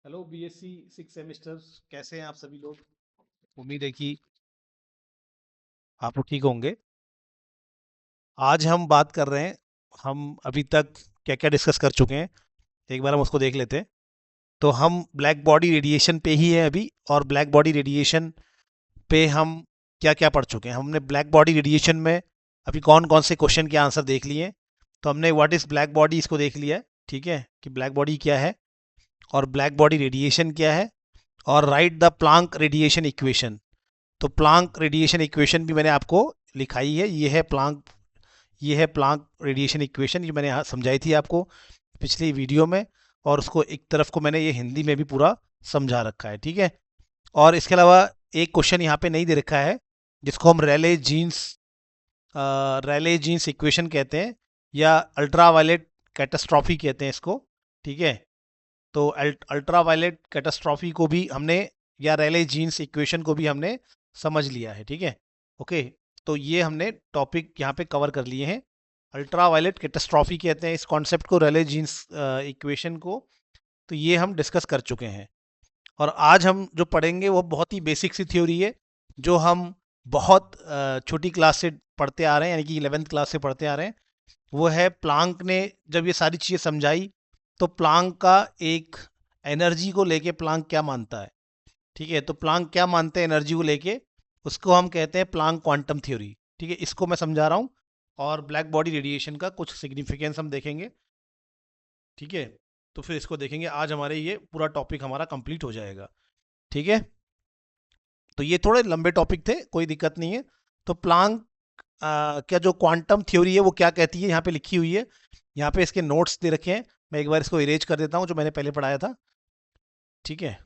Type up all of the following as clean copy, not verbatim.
Hello BSc 6 semester, कैसे हैं आप सभी लोग। उम्मीद है कि आप लोग ठीक होंगे। आज हम बात कर रहे हैं, हम अभी तक क्या क्या डिस्कस कर चुके हैं, एक बार हम उसको देख लेते हैं। तो हम ब्लैक बॉडी रेडिएशन पे ही हैं अभी, और ब्लैक बॉडी रेडिएशन पे हम क्या क्या पढ़ चुके हैं। हमने ब्लैक बॉडी रेडिएशन में अभी कौन कौन से क्वेश्चन के आंसर देख लिए हैं। तो हमने व्हाट इज़ ब्लैक बॉडी इसको देख लिया है, ठीक है, कि ब्लैक बॉडी क्या है और ब्लैक बॉडी रेडिएशन क्या है, और right the Planck radiation equation. तो प्लांक रेडिएशन इक्वेशन भी मैंने आपको लिखाई है, ये है प्लांक रेडिएशन इक्वेशन, ये मैंने समझाई थी आपको पिछली वीडियो में, और उसको एक तरफ को मैंने ये हिंदी में भी पूरा समझा रखा है, ठीक है। और इसके अलावा एक क्वेश्चन यहाँ पे नहीं दे रखा है, जिसको हम रैले जीन्स इक्वेशन कहते हैं, या अल्ट्रावायलेट कैटास्ट्रॉफी कहते हैं इसको, ठीक है। तो अल्ट्रावायलेट कैटास्ट्रॉफी को भी हमने, या रैले जीन्स इक्वेशन को भी हमने समझ लिया है, ठीक है। ओके, तो ये हमने टॉपिक यहाँ पे कवर कर लिए हैं। अल्ट्रावायलेट कैटास्ट्रॉफी कहते हैं इस कॉन्सेप्ट को, रैले जीन्स इक्वेशन को। तो ये हम डिस्कस कर चुके हैं, और आज हम जो पढ़ेंगे वो बहुत ही बेसिक सी थ्योरी है, जो हम बहुत छोटी क्लास से पढ़ते आ रहे हैं, यानी कि 11th क्लास से पढ़ते आ रहे हैं। वो है, प्लांक ने जब ये सारी चीज़ें समझाई, तो प्लांक का एक एनर्जी को लेके प्लांक क्या मानता है, ठीक है। तो प्लांक क्या मानते हैं एनर्जी को लेके, उसको हम कहते हैं प्लांक क्वांटम थ्योरी, ठीक है। इसको मैं समझा रहा हूँ, और ब्लैक बॉडी रेडिएशन का कुछ सिग्निफिकेंस हम देखेंगे, ठीक है। तो फिर इसको देखेंगे, आज हमारे ये पूरा टॉपिक हमारा कंप्लीट हो जाएगा, ठीक है। तो ये थोड़े लंबे टॉपिक थे, कोई दिक्कत नहीं है। तो प्लांक क्या जो क्वांटम थ्योरी है वो क्या कहती है, यहाँ पे लिखी हुई है, यहाँ पे इसके नोट्स दे रखे हैं। मैं एक बार इसको इरेज कर देता हूँ, जो मैंने पहले पढ़ाया था, ठीक है।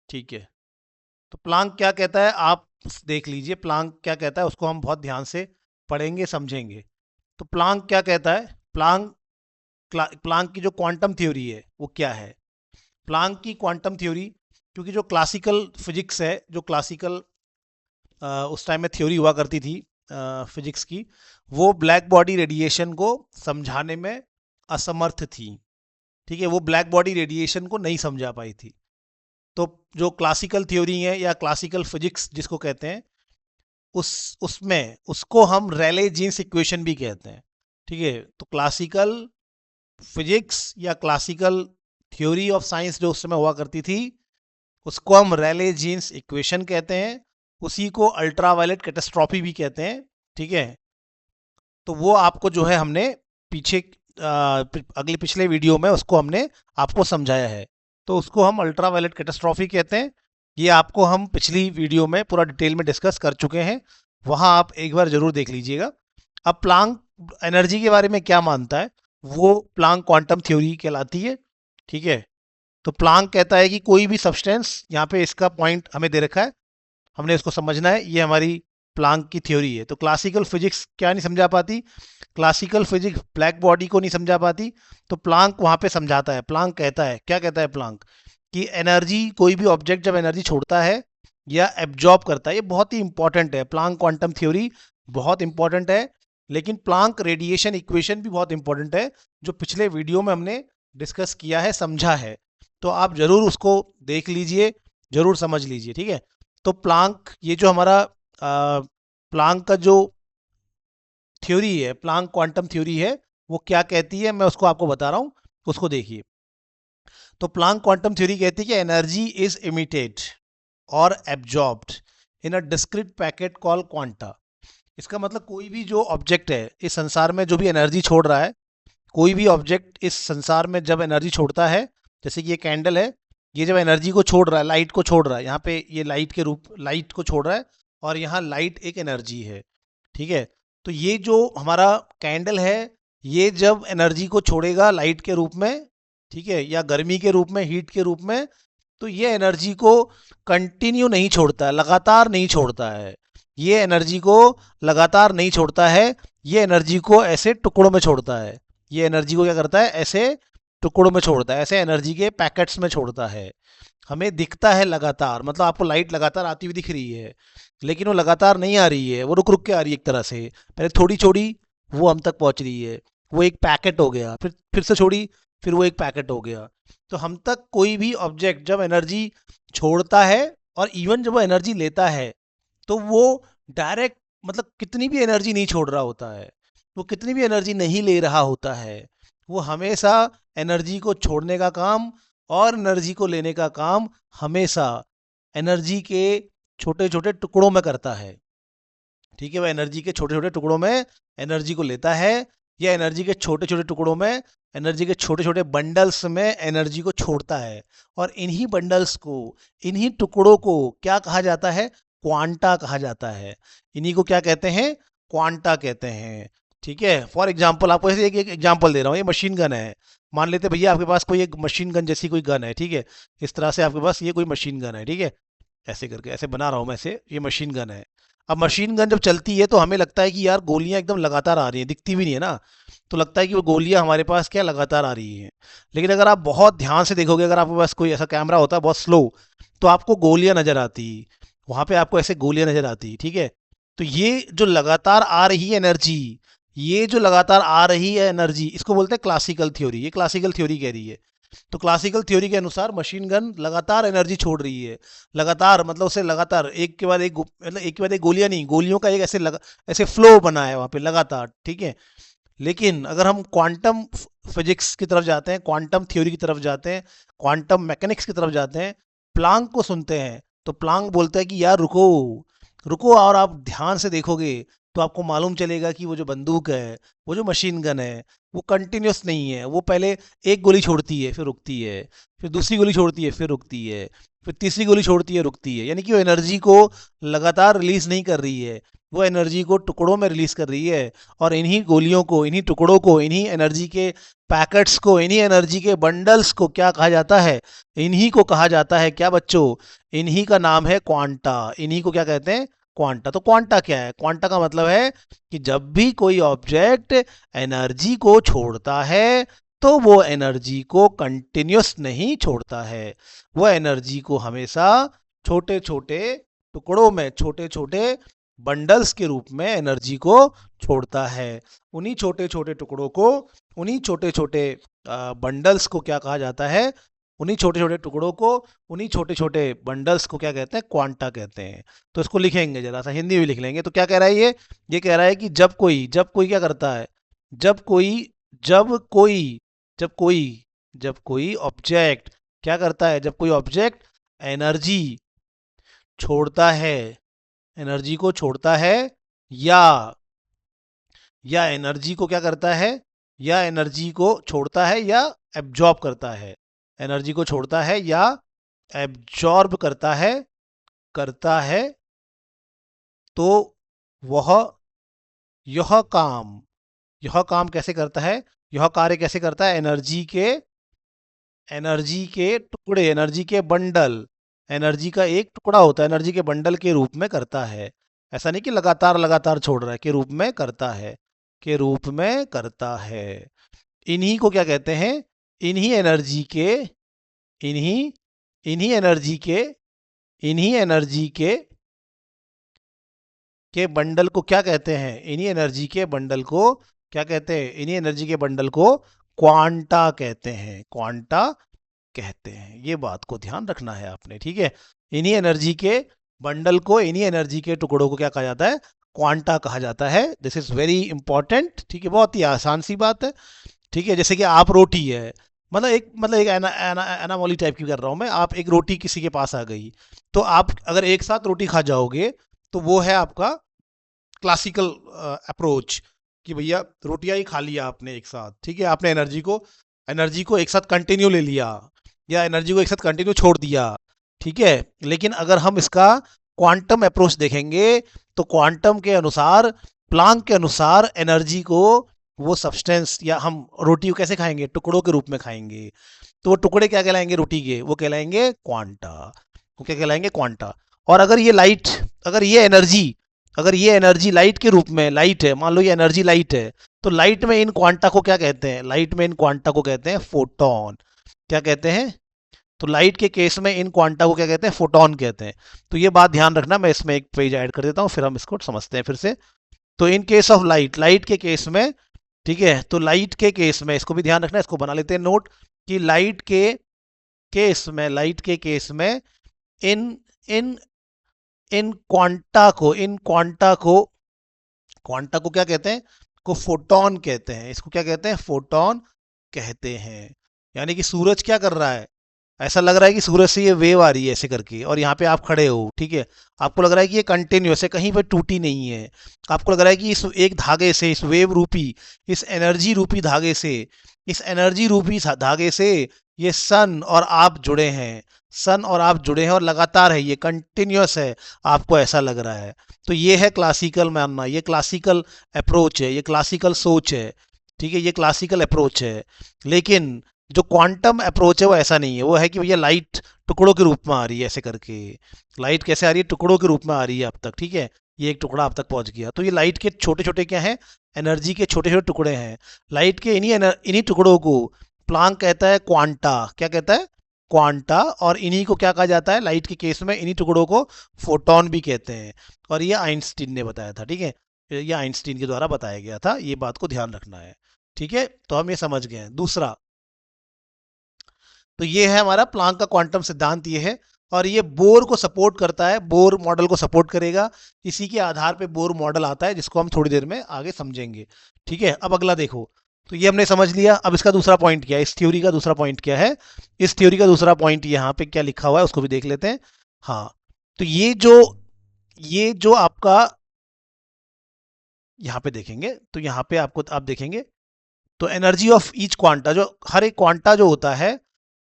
ठीक है, तो प्लांक क्या कहता है आप देख लीजिए। प्लांक क्या कहता है उसको हम बहुत ध्यान से पढ़ेंगे, समझेंगे। तो प्लांक क्या कहता है, प्लांक की जो क्वांटम थ्योरी है वो क्या है। प्लांक की क्वांटम थ्योरी, क्योंकि जो क्लासिकल फिजिक्स है, जो क्लासिकल उस टाइम में थ्योरी हुआ करती थी फिजिक्स की, वो ब्लैक बॉडी रेडिएशन को समझाने में असमर्थ थी, ठीक है। वो ब्लैक बॉडी रेडिएशन को नहीं समझा पाई थी। तो जो क्लासिकल थ्योरी है, या क्लासिकल फिजिक्स जिसको कहते हैं, उसमें उसको हम रैले जीन्स इक्वेशन भी कहते हैं, ठीक है। तो क्लासिकल फिजिक्स या क्लासिकल थ्योरी ऑफ साइंस जो उस समय हुआ करती थी, उसको हम रैले जीन्स इक्वेशन कहते हैं। उसी को अल्ट्रावायलेट कैटास्ट्रॉफी भी कहते हैं, ठीक है। तो वो आपको जो है हमने पीछे अगले पिछले वीडियो में उसको हमने आपको समझाया है। तो उसको हम अल्ट्रावायलेट कैटास्ट्रॉफी कहते हैं। ये आपको हम पिछली वीडियो में पूरा डिटेल में डिस्कस कर चुके हैं, वहाँ आप एक बार ज़रूर देख लीजिएगा। अब प्लांक एनर्जी के बारे में क्या मानता है, वो प्लांक क्वांटम थ्योरी कहलाती है, ठीक है। तो प्लांक कहता है कि कोई भी सब्सटेंस, यहाँ पे इसका पॉइंट हमें दे रखा है, हमने इसको समझना है, ये हमारी प्लांक की थ्योरी है। तो क्लासिकल फिजिक्स क्या नहीं समझा पाती, क्लासिकल फिजिक्स ब्लैक बॉडी को नहीं समझा पाती, तो प्लांक वहाँ पे समझाता है। प्लांक कहता है, क्या कहता है प्लांक, कि एनर्जी, कोई भी ऑब्जेक्ट जब एनर्जी छोड़ता है या एब्जॉर्ब करता है, ये बहुत ही इंपॉर्टेंट है, प्लांक क्वांटम थ्योरी बहुत इंपॉर्टेंट है। लेकिन प्लांक रेडिएशन इक्वेशन भी बहुत इंपॉर्टेंट है, जो पिछले वीडियो में हमने डिस्कस किया है, समझा है। तो आप जरूर उसको देख लीजिए, जरूर समझ लीजिए, ठीक है। तो प्लांक, ये जो हमारा प्लांक का जो थ्योरी है, प्लांक क्वांटम थ्योरी है, वो क्या कहती है, मैं उसको आपको बता रहा हूँ, उसको देखिए। तो प्लांक क्वांटम थ्योरी कहती है कि एनर्जी इज इमिटेड और absorbed in a discrete packet call quanta. इसका मतलब कोई भी जो ऑब्जेक्ट है इस संसार में, जो भी एनर्जी छोड़ रहा है, कोई भी ऑब्जेक्ट इस संसार में जब एनर्जी छोड़ता है, जैसे कि ये कैंडल है, ये जब एनर्जी को छोड़ रहा है, लाइट को छोड़ रहा है, यहाँ पे ये लाइट को छोड़ रहा है, और यहाँ लाइट एक एनर्जी है, ठीक है। तो ये जो हमारा कैंडल है, ये जब एनर्जी को छोड़ेगा लाइट के रूप में, ठीक है, या गर्मी के रूप में, हीट के रूप में, तो ये एनर्जी को कंटिन्यू नहीं छोड़ता है, लगातार नहीं छोड़ता है, ये एनर्जी को लगातार नहीं छोड़ता है, ये एनर्जी को ऐसे टुकड़ों में छोड़ता है। ये एनर्जी को क्या करता है, ऐसे टुकड़ों में छोड़ता है, ऐसे एनर्जी के पैकेट्स में छोड़ता है। हमें दिखता है लगातार, मतलब आपको लाइट लगातार आती हुई दिख रही है, लेकिन वो लगातार नहीं आ रही है, वो रुक रुक के आ रही है एक तरह से। पहले थोड़ी छोड़ी, वो हम तक पहुंच रही है, वो एक पैकेट हो गया, फिर से छोड़ी, फिर वो एक पैकेट हो गया। तो हम तक कोई भी ऑब्जेक्ट जब एनर्जी छोड़ता है और इवन जब वो एनर्जी लेता है, तो वो डायरेक्ट मतलब कितनी भी एनर्जी नहीं छोड़ रहा होता है, वो कितनी भी एनर्जी नहीं ले रहा होता है, वो हमेशा एनर्जी को छोड़ने का काम और एनर्जी को लेने का काम हमेशा एनर्जी के छोटे छोटे टुकड़ों में करता है। ठीक है, वह एनर्जी के छोटे छोटे टुकड़ों में एनर्जी को लेता है, या एनर्जी के छोटे छोटे टुकड़ों में, एनर्जी के छोटे छोटे बंडल्स में एनर्जी को छोड़ता है। और इन्हीं बंडल्स को, इन्हीं टुकड़ों को क्या कहा जाता है? क्वांटा कहा जाता है। इन्हीं को क्या कहते हैं? क्वांटा कहते हैं। ठीक है, फॉर एग्जाम्पल आपको ऐसे एक एग्जाम्पल दे रहा हूँ, ये मशीन गन है। मान लेते भैया आपके पास कोई एक मशीन गन जैसी कोई गन है, ठीक है, इस तरह से आपके पास ये कोई मशीन गन है, ठीक है, ऐसे करके ऐसे बना रहा हूँ मैं, ऐसे ये मशीन गन है। अब मशीन गन जब चलती है तो हमें लगता है कि यार गोलियां एकदम लगातार आ रही हैं, दिखती भी नहीं है ना, तो लगता है कि वो गोलियां हमारे पास क्या लगातार आ रही हैं। लेकिन अगर आप बहुत ध्यान से देखोगे, अगर आपके पास कोई ऐसा कैमरा होता है बहुत स्लो, तो आपको गोलियां नजर आती, वहां पे आपको ऐसे गोलियां नजर आती। ठीक है, तो ये जो लगातार आ रही है एनर्जी, ये जो लगातार आ रही है एनर्जी, इसको बोलते हैं क्लासिकल थ्योरी। ये क्लासिकल थ्योरी कह रही है। तो क्लासिकल थ्योरी के अनुसार मशीन गन लगातार एनर्जी छोड़ रही है, लगातार मतलब उसे लगातार एक के बाद एक, मतलब एक के बाद एक गोलियां नहीं, गोलियों का एक ऐसे ऐसे फ्लो बना है वहां पे लगातार। ठीक है, लेकिन अगर हम क्वांटम फिजिक्स की तरफ जाते हैं, क्वांटम थ्योरी की तरफ जाते हैं, क्वांटम मैकेनिक्स की तरफ जाते हैं, प्लांक को सुनते हैं, तो प्लांक बोलता है कि यार रुको, रुको, और आप ध्यान से देखोगे तो आपको मालूम चलेगा कि वो जो बंदूक है, वो जो मशीन गन है, वो कंटिन्यूस नहीं है। वो पहले एक गोली छोड़ती है, फिर रुकती है, फिर दूसरी गोली छोड़ती है, फिर रुकती है, फिर तीसरी गोली छोड़ती है, रुकती है। यानी कि वो एनर्जी को लगातार रिलीज नहीं कर रही है, वो एनर्जी को टुकड़ों में रिलीज कर रही है। और इन्हीं गोलियों को, इन्हीं टुकड़ों को, इन्हीं एनर्जी के पैकेट्स को, इन्हीं एनर्जी के बंडल्स को क्या कहा जाता है? इन्हीं को कहा जाता है क्या बच्चों? इन्हीं का नाम है क्वांटा। इन्हीं को क्या कहते हैं? क्वांटा। तो क्वांटा क्या है? क्वांटा का मतलब है कि जब भी कोई ऑब्जेक्ट एनर्जी को छोड़ता है, तो वो एनर्जी को कंटिन्यूस नहीं छोड़ता है, वो एनर्जी को हमेशा छोटे छोटे टुकड़ों में, छोटे छोटे बंडल्स के रूप में एनर्जी को छोड़ता है। उन्हीं छोटे छोटे टुकड़ों को, उन्हीं छोटे छोटे बंडल्स को क्या कहा जाता है? उन्हीं छोटे छोटे टुकड़ों को, उन्हीं छोटे छोटे बंडल्स को क्या कहते हैं? क्वांटा कहते हैं। तो इसको लिखेंगे जरा सा, हिंदी में लिख लेंगे। तो क्या कह रहा है ये कह रहा है कि जब कोई क्या करता है? जब कोई जब कोई जब कोई जब कोई ऑब्जेक्ट क्या करता है? जब कोई ऑब्जेक्ट एनर्जी छोड़ता है, एनर्जी को छोड़ता है, या एनर्जी को क्या करता है? या एनर्जी को छोड़ता है या एब्जॉर्ब करता है। एनर्जी को छोड़ता है या एब्जॉर्ब करता है, तो वह यह काम कैसे करता है? यह कार्य कैसे करता है? एनर्जी के टुकड़े, एनर्जी के बंडल, एनर्जी का एक टुकड़ा होता है, एनर्जी के बंडल के रूप में करता है। ऐसा नहीं कि लगातार लगातार छोड़ रहा है, के रूप में करता है, के रूप में करता है। इन्हीं को क्या कहते हैं? इन्हीं एनर्जी के, इन्हीं इन्हीं एनर्जी के इन्हीं एनर्जी के बंडल को क्या कहते हैं? इन्हीं एनर्जी के बंडल को क्या कहते हैं? इन्हीं एनर्जी के बंडल को क्वांटा कहते हैं, क्वांटा कहते हैं। ये बात को ध्यान रखना है आपने, ठीक है। इन्हीं एनर्जी के बंडल को, इन्हीं एनर्जी के टुकड़ों को क्या कहा जाता है? क्वांटा कहा जाता है। दिस इज वेरी इंपॉर्टेंट, ठीक है, बहुत ही आसान सी बात है। ठीक है, जैसे कि आप रोटी है, मतलब एक एनामोली टाइप की कर रहा हूं मैं। आप एक रोटी किसी के पास आ गई, तो आप अगर एक साथ रोटी खा जाओगे तो वो है आपका क्लासिकल अप्रोच, कि भैया रोटियां ही खा लिया आपने एक साथ, ठीक है, आपने एनर्जी को एक साथ कंटिन्यू ले लिया, या एनर्जी को एक साथ कंटिन्यू छोड़ दिया, ठीक है। लेकिन अगर हम इसका क्वांटम अप्रोच देखेंगे, तो क्वांटम के अनुसार, प्लांक के अनुसार, एनर्जी को वो सब्सटेंस, या हम रोटी को कैसे खाएंगे? टुकड़ों के रूप में खाएंगे। तो वो टुकड़े क्या कहलाएंगे रोटी के? वो कहलाएंगे क्वांटा। वो क्या कहलाएंगे? क्वांटा। और अगर ये लाइट, अगर ये एनर्जी लाइट के रूप में, लाइट है, मान लो ये एनर्जी लाइट है, तो लाइट में इन क्वांटा को क्या कहते हैं? लाइट में इन क्वांटा को कहते हैं फोटोन। क्या कहते हैं? तो लाइट के केस में इन क्वांटा को क्या कहते हैं, फोटोन कहते हैं। तो ये बात ध्यान रखना, मैं इसमें एक पेज ऐड कर देता हूँ, फिर हम इसको समझते हैं फिर से। तो in case of light, light के केस में, ठीक है, तो लाइट के केस में इसको भी ध्यान रखना, इसको बना लेते हैं नोट कि लाइट के केस में, लाइट के केस में इन इन इन क्वांटा को, क्वांटा को क्या कहते हैं, को फोटोन कहते हैं। इसको क्या कहते हैं, फोटोन कहते हैं। यानी कि सूरज क्या कर रहा है, ऐसा लग रहा है कि सूरज से ये वेव आ रही है ऐसे करके, और यहाँ पे आप खड़े हो, ठीक है, आपको लग रहा है कि ये कंटिन्यूअस है, कहीं पे टूटी नहीं है। आपको लग रहा है कि इस एक धागे से, इस वेव रूपी, इस एनर्जी रूपी धागे से, इस एनर्जी रूपी धागे से ये सन और आप जुड़े हैं, सन और आप जुड़े हैं और लगातार है, ये कंटिन्यूअस है, आपको ऐसा लग रहा है। तो ये है क्लासिकल मानना, ये क्लासिकल अप्रोच है, ये क्लासिकल सोच है, ठीक है, ये क्लासिकल अप्रोच है। लेकिन जो क्वांटम अप्रोच है वो ऐसा नहीं है, वो है कि भैया लाइट टुकड़ों के रूप में आ रही है ऐसे करके। लाइट कैसे आ रही है, टुकड़ों के रूप में आ रही है अब तक, ठीक है, ये एक टुकड़ा अब तक पहुंच गया। तो ये लाइट के छोटे छोटे क्या हैं, एनर्जी के छोटे छोटे टुकड़े हैं। लाइट के इन्हीं टुकड़ों को प्लांक कहता है क्वांटा, क्या कहता है, क्वांटा। और इन्हीं को क्या कहा जाता है लाइट के केस में, इन्हीं टुकड़ों को फोटोन भी कहते हैं। और ये आइंस्टीन ने बताया था, ठीक है, ये आइंस्टीन के द्वारा बताया गया था, ये बात को ध्यान रखना है, ठीक है। तो हम ये समझ गए हैं। दूसरा, तो ये है हमारा प्लांक का क्वांटम सिद्धांत, ये है, और ये बोर को सपोर्ट करता है, बोर मॉडल को सपोर्ट करेगा। इसी के आधार पे बोर मॉडल आता है, जिसको हम थोड़ी देर में आगे समझेंगे, ठीक है। अब अगला देखो, तो ये हमने समझ लिया। अब इसका दूसरा पॉइंट क्या है, इस थ्योरी का दूसरा पॉइंट क्या है, इस थ्योरी का दूसरा पॉइंट यहाँ पे क्या लिखा हुआ है उसको भी देख लेते हैं। हाँ, तो ये जो आपका यहाँ पे देखेंगे, तो यहाँ पे आपको आप देखेंगे, तो एनर्जी ऑफ ईच क्वांटा, जो हर एक क्वांटा जो होता है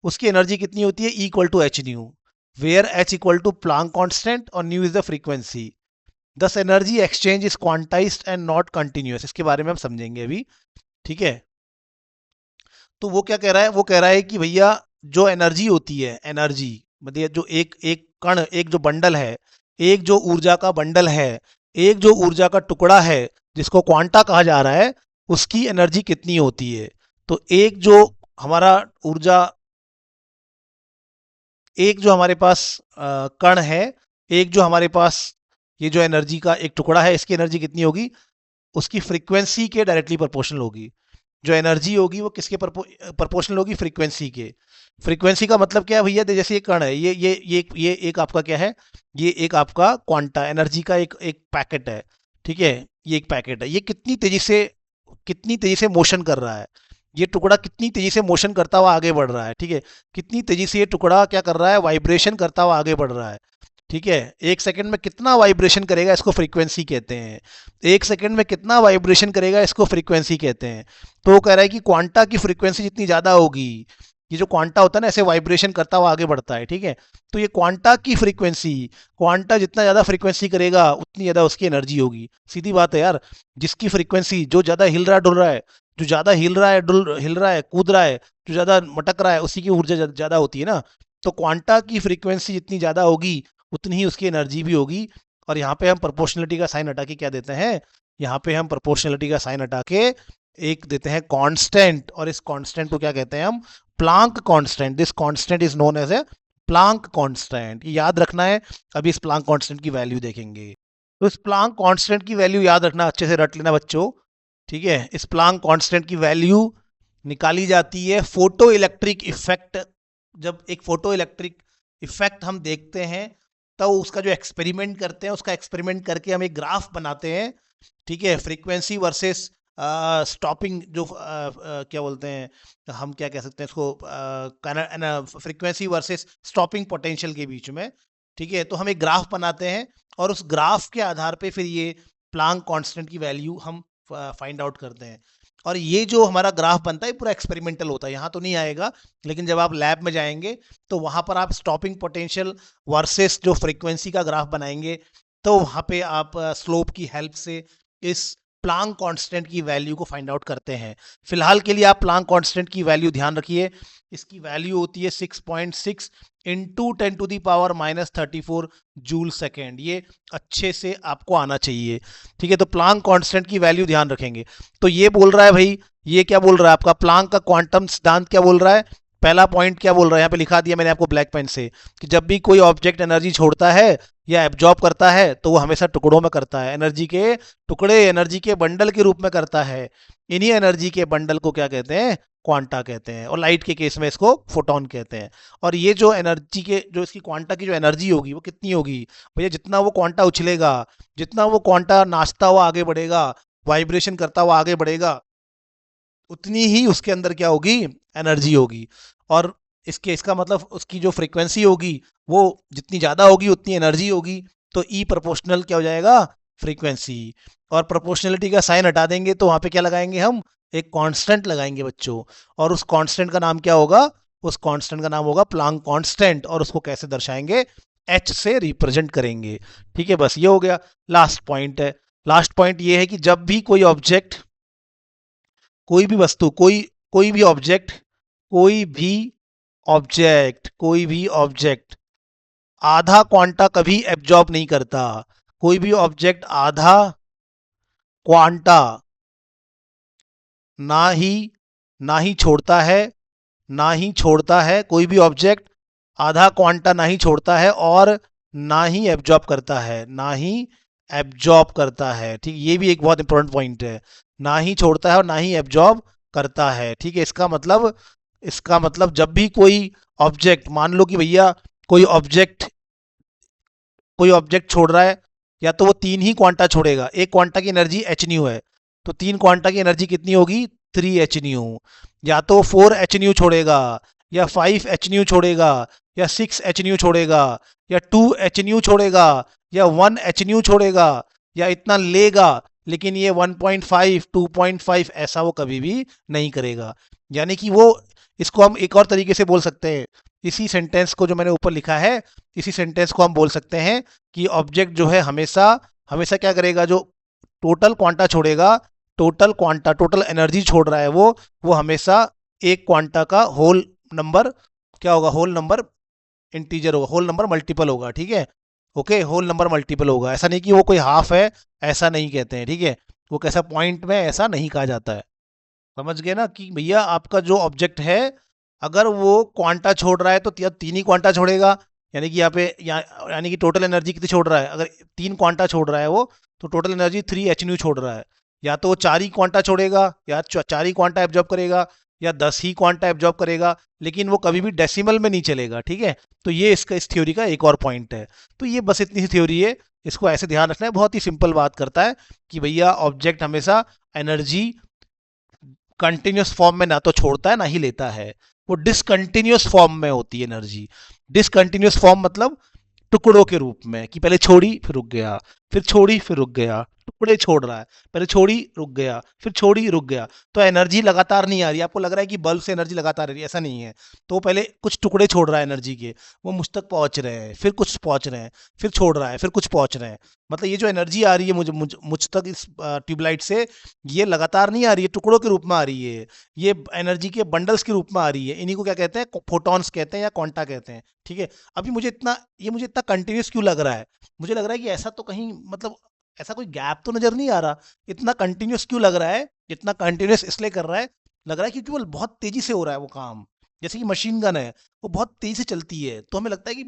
उसकी एनर्जी कितनी होती है, equal to h nu, where h equal to Planck constant और nu is the frequency. Thus energy exchange is quantized and not continuous. इसके बारे में हम समझेंगे अभी, ठीक है। तो वो क्या कह रहा है, वो कह रहा है कि भैया जो एनर्जी होती है, एनर्जी मतलब जो एक एक कण, एक जो बंडल है, एक जो ऊर्जा का बंडल है, एक जो ऊर्जा का टुकड़ा है जिसको क्वांटा कहा जा रहा है, उसकी एनर्जी कितनी होती है। तो एक जो हमारा ऊर्जा, एक जो हमारे पास कण है, एक जो हमारे पास ये जो एनर्जी का एक टुकड़ा है, इसकी एनर्जी कितनी होगी, उसकी फ्रीक्वेंसी के डायरेक्टली प्रोपोर्शनल होगी। जो एनर्जी होगी वो किसके प्रोपोर्शनल होगी, फ्रीक्वेंसी के। फ्रीक्वेंसी का मतलब क्या है भैया, जैसे ये कण है, ये एक आपका क्या है, ये एक आपका क्वांटा एनर्जी का एक एक पैकेट है, ठीक है, ये एक पैकेट है। ये कितनी तेजी से मोशन कर रहा है, ये टुकड़ा कितनी तेजी से मोशन करता हुआ आगे बढ़ रहा है, ठीक है, कितनी तेजी से ये टुकड़ा क्या कर रहा है, वाइब्रेशन करता हुआ आगे बढ़ रहा है, ठीक है। एक सेकंड में कितना वाइब्रेशन करेगा, इसको फ्रीक्वेंसी कहते हैं। एक सेकंड में कितना वाइब्रेशन करेगा, इसको फ्रीक्वेंसी कहते हैं। तो वो कह रहा है कि क्वांटा की फ्रीक्वेंसी जितनी ज़्यादा होगी, ये जो क्वांटा होता है ना, ऐसे वाइब्रेशन करता हुआ आगे बढ़ता है, ठीक है। तो ये क्वांटा की फ्रीक्वेंसी, क्वांटा जितना ज़्यादा फ्रीक्वेंसी करेगा उतनी ज़्यादा उसकी एनर्जी होगी। सीधी बात है यार, जिसकी फ्रीक्वेंसी, जो ज़्यादा हिल रहा है डुल रहा है, जो ज़्यादा हिल रहा है कूद रहा है, जो ज़्यादा मटक रहा है, उसी की ऊर्जा ज़्यादा होती है ना। तो क्वांटा की फ्रीक्वेंसी जितनी ज़्यादा होगी उतनी ही उसकी एनर्जी भी होगी। और यहाँ पे हम प्रोपोर्शनलिटी का साइन हटा के क्या देते हैं, यहाँ पे हम प्रोपोर्शनलिटी का साइन हटा के एक देते हैं कांस्टेंट, और इस कांस्टेंट को क्या कहते हैं हम, Planck constant. This constant is known as a Planck constant. याद रखना है, अभी इस प्लांक कांस्टेंट की वैल्यू देखेंगे। तो इस प्लांक कांस्टेंट की वैल्यू याद रखना, अच्छे से रट लेना बच्चों, ठीक है। इस प्लांक कांस्टेंट की वैल्यू निकाली जाती है फोटो इलेक्ट्रिक इफेक्ट। जब एक फोटो इलेक्ट्रिक इफेक्ट हम देखते हैं, तो उसका जो एक्सपेरिमेंट करते हैं, उसका एक्सपेरिमेंट करके हम एक ग्राफ बनाते हैं, ठीक है, फ्रीक्वेंसी वर्सेस स्टॉपिंग, जो क्या बोलते हैं, हम क्या कह सकते हैं इसको, फ्रीक्वेंसी वर्सेस स्टॉपिंग पोटेंशियल के बीच में, ठीक है। तो हम एक ग्राफ बनाते हैं और उस ग्राफ के आधार पे फिर ये प्लांक कांस्टेंट की वैल्यू हम फाइंड आउट करते हैं। और ये जो हमारा ग्राफ बनता है पूरा एक्सपेरिमेंटल होता है, यहाँ तो नहीं आएगा, लेकिन जब आप लैब में जाएंगे तो वहाँ पर आप स्टॉपिंग पोटेंशियल वर्सेस जो फ्रीक्वेंसी का ग्राफ बनाएंगे, तो वहाँ पे आप स्लोप की हेल्प से इस प्लांक कांस्टेंट की वैल्यू को फाइंड आउट करते हैं। फिलहाल के लिए आप प्लांक कांस्टेंट की वैल्यू ध्यान रखिए, इसकी वैल्यू होती है 6.6 इंटू 10⁻⁻34 जूल सेकेंड। ये अच्छे से आपको आना चाहिए, ठीक है। तो प्लांक कांस्टेंट की वैल्यू ध्यान रखेंगे। तो ये बोल रहा है भाई, ये क्या बोल रहा है, आपका प्लांक का क्वांटम सिद्धांत क्या बोल रहा है, पहला पॉइंट क्या बोल रहा है, यहाँ पे लिखा दिया मैंने आपको ब्लैक पेन से, कि जब भी कोई ऑब्जेक्ट एनर्जी छोड़ता है या एब्जॉर्ब करता है तो वो हमेशा टुकड़ों में करता है, एनर्जी के टुकड़े, एनर्जी के बंडल के रूप में करता है। इन्हीं एनर्जी के बंडल को क्या कहते हैं, क्वांटा कहते हैं, और लाइट के केस में इसको फोटोन कहते हैं। और ये जो एनर्जी के, जो इसकी क्वांटा की जो एनर्जी होगी वो कितनी होगी भैया, जितना वो क्वांटा उछलेगा, जितना वो क्वांटा नाचता हुआ आगे बढ़ेगा, वाइब्रेशन करता हुआ आगे बढ़ेगा, उतनी ही उसके अंदर क्या होगी, एनर्जी होगी। और इसका मतलब उसकी जो फ्रीक्वेंसी होगी वो जितनी ज़्यादा होगी उतनी एनर्जी होगी। तो ई प्रोपोर्शनल क्या हो जाएगा, फ्रीक्वेंसी। और प्रोपोर्शनलिटी का साइन हटा देंगे तो वहाँ पे क्या लगाएंगे हम, एक कांस्टेंट लगाएंगे बच्चों। और उस कांस्टेंट का नाम क्या होगा, उस कांस्टेंट का नाम होगा प्लांक कांस्टेंट। और उसको कैसे दर्शाएंगे, एच से रिप्रेजेंट करेंगे। ठीक है, बस ये हो गया। लास्ट पॉइंट है, लास्ट पॉइंट ये है कि जब भी कोई ऑब्जेक्ट, कोई भी वस्तु, कोई भी ऑब्जेक्ट, कोई भी कोई भी ऑब्जेक्ट आधा क्वांटा कभी एब्जॉर्ब नहीं करता। कोई भी ऑब्जेक्ट आधा क्वांटा ना ही ना ही छोड़ता है, ना ही छोड़ता है, कोई भी ऑब्जेक्ट आधा क्वांटा ना ही छोड़ता है और ना ही एब्जॉर्ब करता है, ना ही एब्जॉर्ब करता है। ठीक, ये भी एक बहुत इंपॉर्टेंट पॉइंट है, ना ही छोड़ता है और ना ही एब्जॉर्ब करता है। ठीक है, इसका मतलब जब भी कोई ऑब्जेक्ट, मान लो कि भैया कोई ऑब्जेक्ट छोड़ रहा है, या तो वो 3 ही क्वांटा छोड़ेगा, एक क्वांटा की एनर्जी एच न्यू है, तो 3 क्वांटा की एनर्जी कितनी होगी, 3 एच न्यू। या तो 4 एच न्यू छोड़ेगा, या 5 एच न्यू छोड़ेगा, या 6 एच न्यू छोड़ेगा, या 2 एच न्यू छोड़ेगा, या 1 एच न्यू छोड़ेगा, या इतना लेगा, लेकिन ये 1.5 2.5 ऐसा वो कभी भी नहीं करेगा। यानी कि वो, इसको हम एक और तरीके से बोल सकते हैं, इसी सेंटेंस को जो मैंने ऊपर लिखा है, इसी सेंटेंस को हम बोल सकते हैं कि ऑब्जेक्ट जो है हमेशा हमेशा क्या करेगा, जो टोटल क्वांटा छोड़ेगा, टोटल एनर्जी छोड़ रहा है वो हमेशा एक क्वांटा का होल नंबर क्या होगा, होल नंबर इंटीजर होगा, होल नंबर मल्टीपल होगा। ठीक है, ओके, होल नंबर मल्टीपल होगा। ऐसा नहीं कि वो कोई हाफ है, ऐसा नहीं कहते हैं। ठीक है, वो कैसा पॉइंट में ऐसा नहीं कहा जाता है। समझ गए ना कि भैया आपका जो ऑब्जेक्ट है, अगर वो क्वांटा छोड़ रहा है तो 3 ही क्वांटा छोड़ेगा, यानी कि यानी कि टोटल एनर्जी कितनी छोड़ रहा है, अगर 3 क्वांटा छोड़ रहा है वो, तो टोटल एनर्जी 3 एच न्यू छोड़ रहा है। या तो वो 4 ही क्वांटा छोड़ेगा, या 4 ही क्वांटा एब्जॉर्ब करेगा, या 10 ही क्वांटा एब्जॉर्ब करेगा, लेकिन वो कभी भी डेसिमल में नहीं चलेगा। ठीक है, तो ये इस थ्योरी का एक और पॉइंट है। तो ये बस इतनी सी थ्योरी है, इसको ऐसे ध्यान रखना है। बहुत ही सिंपल बात करता है कि भैया ऑब्जेक्ट हमेशा एनर्जी कंटिन्यूस फॉर्म में ना तो छोड़ता है ना ही लेता है, वो डिसकंटिन्यूस फॉर्म में होती है एनर्जी। डिसकंटिन्यूस फॉर्म मतलब टुकड़ों के रूप में, कि पहले छोड़ी फिर रुक गया, फिर छोड़ी फिर रुक गया, टुकड़े छोड़ रहा है, पहले छोड़ी रुक गया, फिर छोड़ी रुक गया। तो एनर्जी लगातार नहीं आ रही। आपको लग रहा है कि बल्ब से एनर्जी लगातार आ रही है, ऐसा नहीं है। तो वो पहले कुछ टुकड़े छोड़ रहा है एनर्जी के, वो मुझ तक पहुंच रहे हैं, फिर कुछ पहुंच रहे हैं, फिर छोड़ रहा है, फिर कुछ पहुंच रहे हैं। मतलब ये जो एनर्जी आ रही है मुझ तक इस ट्यूबलाइट से, ये लगातार नहीं आ रही है, टुकड़ों के रूप में आ रही है, ये एनर्जी के बंडल्स के रूप में आ रही है। इन्हीं को क्या कहते हैं, फोटॉन्स कहते हैं या क्वांटा कहते हैं। ठीक है, अभी मुझे इतना कंटिन्यूस क्यों लग रहा है, मुझे लग रहा है कि ऐसा तो कहीं, मतलब ऐसा कोई गैप तो नजर नहीं आ रहा। इतना कंटिन्यूस क्यों लग रहा है, इतना कंटिन्यूस इसलिए कर रहा है, लग रहा है क्योंकि वो बहुत तेजी से हो रहा है वो काम। जैसे कि मशीन गन है, वो बहुत तेजी से चलती है, तो हमें लगता है कि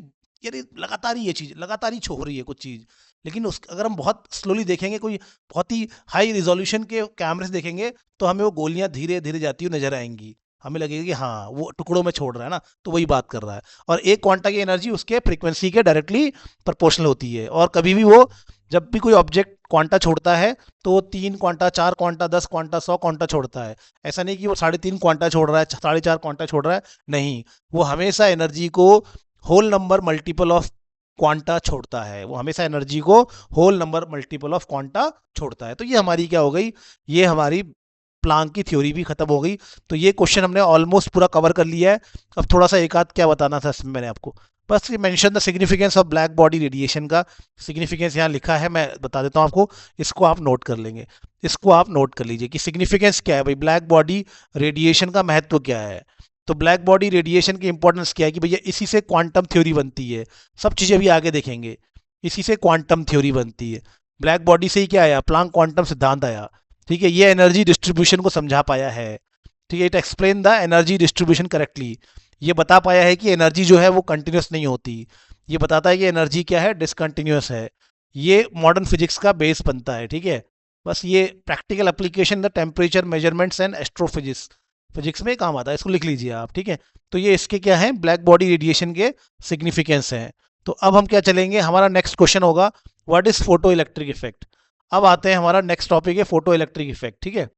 यार ये लगातार ही, ये चीज लगातार ही हो रही है कुछ चीज। लेकिन उस अगर हम बहुत स्लोली देखेंगे, कोई बहुत ही हाई रिजोल्यूशन के कैमरे से देखेंगे, तो हमें वो गोलियां धीरे धीरे जाती हुई नजर आएंगी। हमें लगेगा कि हाँ वो टुकड़ों में छोड़ रहा है ना, तो वही बात कर रहा है। और एक क्वांटा की एनर्जी उसके फ्रीक्वेंसी के डायरेक्टली प्रोपोर्शनल होती है। और कभी भी वो, जब भी कोई ऑब्जेक्ट क्वांटा छोड़ता है, तो वो 3 क्वांटा, 4 क्वांटा, 10 क्वांटा, 100 क्वांटा छोड़ता है। ऐसा नहीं कि वो 3.5 क्वांटा छोड़ रहा है, 4.5 क्वांटा छोड़ रहा है, नहीं। वो हमेशा एनर्जी को whole number multiple of quanta छोड़ता है, वो हमेशा एनर्जी को whole number multiple of quanta छोड़ता है। तो ये हमारी क्या हो गई, ये हमारी प्लांक की थ्योरी भी खत्म हो गई। तो ये क्वेश्चन हमने ऑलमोस्ट पूरा कवर कर लिया है। अब थोड़ा सा एक आध क्या बताना था इसमें मैंने आपको, बस ये mention the significance of black body radiation का सिग्निफिकेंस यहाँ लिखा है, मैं बता देता हूँ आपको। इसको आप नोट कर लेंगे, इसको आप नोट कर लीजिए कि सिग्निफिकेंस क्या है भाई, ब्लैक बॉडी रेडिएशन का महत्व क्या है। तो ब्लैक बॉडी रेडिएशन की इंपॉर्टेंस क्या है कि भैया इसी से क्वांटम थ्योरी बनती है। सब चीज़ें भी आगे देखेंगे, इसी से क्वांटम थ्योरी बनती है। ब्लैक बॉडी से ही क्या आया, प्लांक क्वांटम सिद्धांत आया। ठीक है, ये एनर्जी डिस्ट्रीब्यूशन को समझा पाया है। ठीक है, it explain the energy distribution correctly. ये बता पाया है कि एनर्जी जो है वो कंटिन्यूस नहीं होती, ये बताता है कि एनर्जी क्या है, डिसकंटिन्यूस है। ये मॉडर्न फिजिक्स का बेस बनता है, ठीक है। बस ये practical application the temperature measurements and astrophysics physics में काम आता है, इसको लिख लीजिए आप, ठीक है। तो ये इसके क्या है, ब्लैक बॉडी रेडिएशन के सिग्निफिकेंस हैं। तो अब हम क्या चलेंगे, हमारा नेक्स्ट क्वेश्चन होगा what is photo electric effect. अब आते हैं, हमारा नेक्स्ट टॉपिक है फोटो इलेक्ट्रिक इफेक्ट, ठीक है।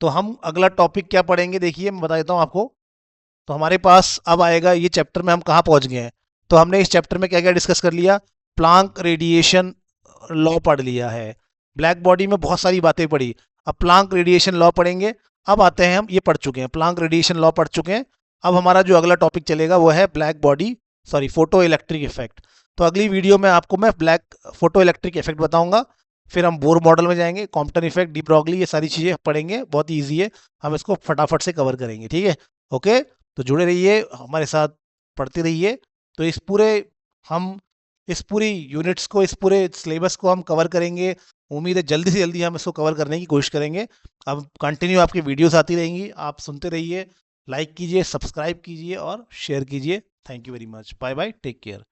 तो हम अगला टॉपिक क्या पढ़ेंगे, देखिए मैं बता देता हूँ आपको। तो हमारे पास अब आएगा ये चैप्टर में हम कहाँ पहुंच गए हैं। तो हमने इस चैप्टर में क्या क्या डिस्कस कर लिया, प्लांक रेडिएशन लॉ पढ़ लिया है, ब्लैक बॉडी में बहुत सारी बातें पढ़ी। अब प्लांक रेडिएशन लॉ पढ़ेंगे। अब आते हैं, हम ये पढ़ चुके हैं, प्लांक रेडिएशन लॉ पढ़ चुके हैं। अब हमारा जो अगला टॉपिक चलेगा वो है black body, sorry photo electric effect. तो अगली वीडियो में आपको मैं ब्लैक फोटो इलेक्ट्रिक इफेक्ट बताऊंगा। फिर हम बोर मॉडल में जाएंगे, कॉम्पटन इफेक्ट, डी ब्रॉगली, ये सारी चीज़ें पढ़ेंगे, बहुत ही ईजी है, हम इसको फटाफट से कवर करेंगे, ठीक है। ओके, तो जुड़े रहिए हमारे साथ, पढ़ते रहिए। तो इस पूरे, हम इस पूरी यूनिट्स को, इस पूरे सिलेबस को हम कवर करेंगे। उम्मीद है जल्दी से जल्दी हम इसको कवर करने की कोशिश करेंगे। अब कंटिन्यू आपकी वीडियोस आती रहेंगी, आप सुनते रहिए, लाइक कीजिए, सब्सक्राइब कीजिए और शेयर कीजिए। Thank you very much, bye bye, take care.